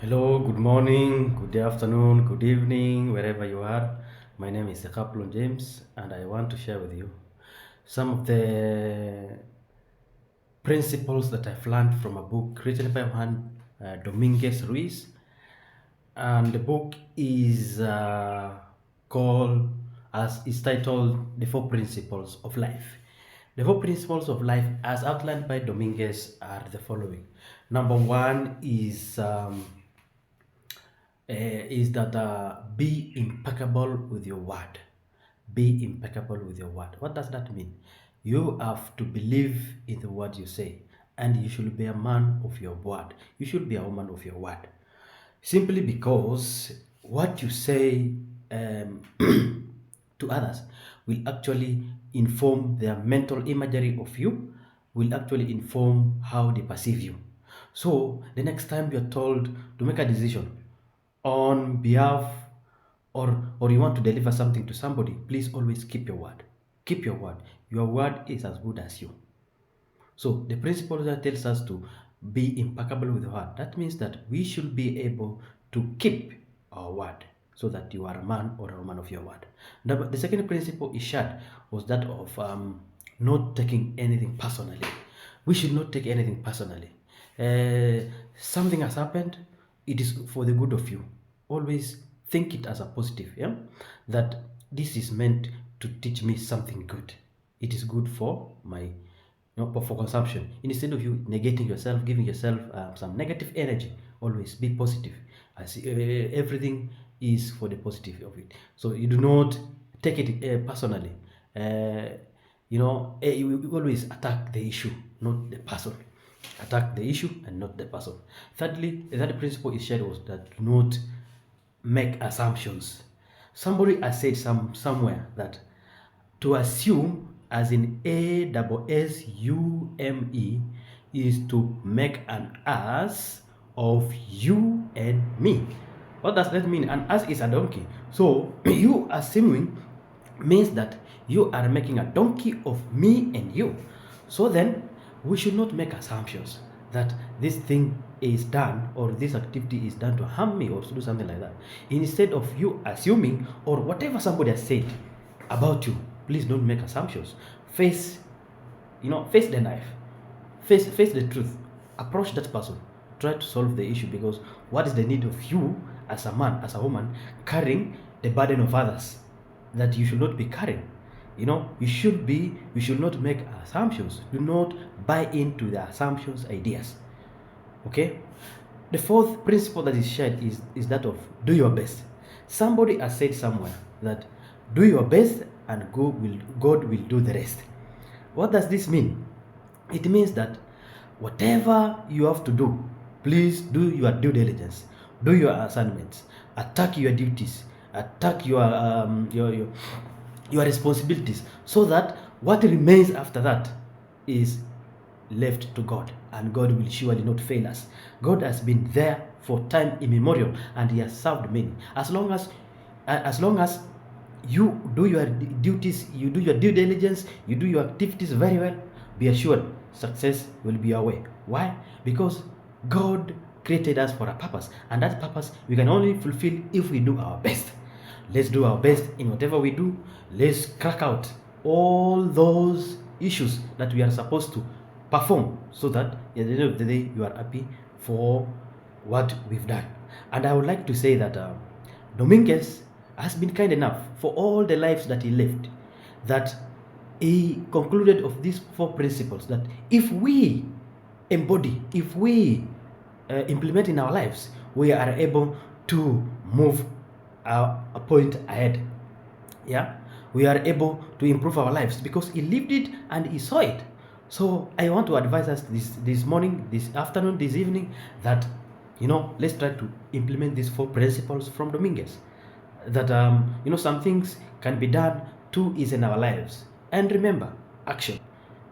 Hello, good morning, good afternoon, good evening, wherever you are. My name is Ekaplon James, and I want to share with you some of the principles that I've learned from a book written by Juan Dominguez Ruiz. And the book is called, as is titled, The Four Principles of Life. The four principles of life, as outlined by Dominguez, are the following. Number one is that be impeccable with your word. Be impeccable with your word. What does that mean? You have to believe in the word you say, and you should be a man of your word. You should be a woman of your word. Simply because what you say to others will actually inform their mental imagery of you, will actually inform how they perceive you. So the next time you're told to make a decision on behalf, or you want to deliver something to somebody, please always keep your word. Keep your word. Your word is as good as you. So the principle that tells us to be impeccable with the word, that means that we should be able to keep our word, so that you are a man or a woman of your word. Now, the second principle is shared was that of not taking anything personally. We should not take anything personally. Something has happened, it is for the good of you. Always think it as a positive, yeah? That this is meant to teach me something good. It is good for my for consumption. Instead of you negating yourself, giving yourself some negative energy, always be positive. As everything is for the positive of it. So you do not take it personally. Uh, you always attack the issue, not the person. Attack the issue and not the person. Thirdly, the third principle is shared was that do not make assumptions. Somebody has said somewhere that to assume, as in ASSUME, is to make an ass of you and me. What does that mean? An ass is a donkey. So you assuming means that you are making a donkey of me and you. So then we should not make assumptions that this thing is done or this activity is done to harm me or to do something like that. Instead of you assuming or whatever somebody has said about you, please don't make assumptions. Face, face the knife, face the truth, approach that person, try to solve the issue, because what is the need of you as a man, as a woman, carrying the burden of others that you should not be carrying? You should not make assumptions. Do not buy into the assumptions ideas. Okay. The fourth principle that is shared is that of do your best. Somebody has said somewhere that do your best and God will do the rest. What does this mean? It means that whatever you have to do, please do your due diligence, do your assignments, attack your duties, attack your responsibilities, so that what remains after that is left to God, and God will surely not fail us. God has been there for time immemorial, and He has served many. As long as you do your duties, you do your due diligence, you do your activities very well, be assured success will be your way. Why? Because God created us for a purpose, and that purpose we can only fulfill if we do our best. Let's do our best in whatever we do. Let's crack out all those issues that we are supposed to perform, so that at the end of the day you are happy for what we've done. And I would like to say that Dominguez has been kind enough for all the lives that he lived, that he concluded of these four principles that if we embody, if we implement in our lives, we are able to move a point ahead. Yeah, we are able to improve our lives because he lived it and he saw it. So I want to advise us this morning, this afternoon, this evening, that let's try to implement these four principles from Dominguez, that some things can be done too easy in our lives. And remember, action.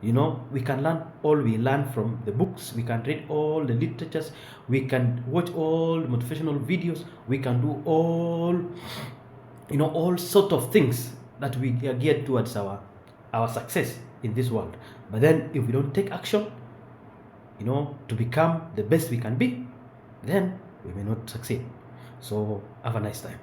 We can learn all we learn from the books, we can read all the literatures, we can watch all the motivational videos, we can do all sort of things that we are geared towards our success in this world. But then if we don't take action to become the best we can be, then we may not succeed. So have a nice time.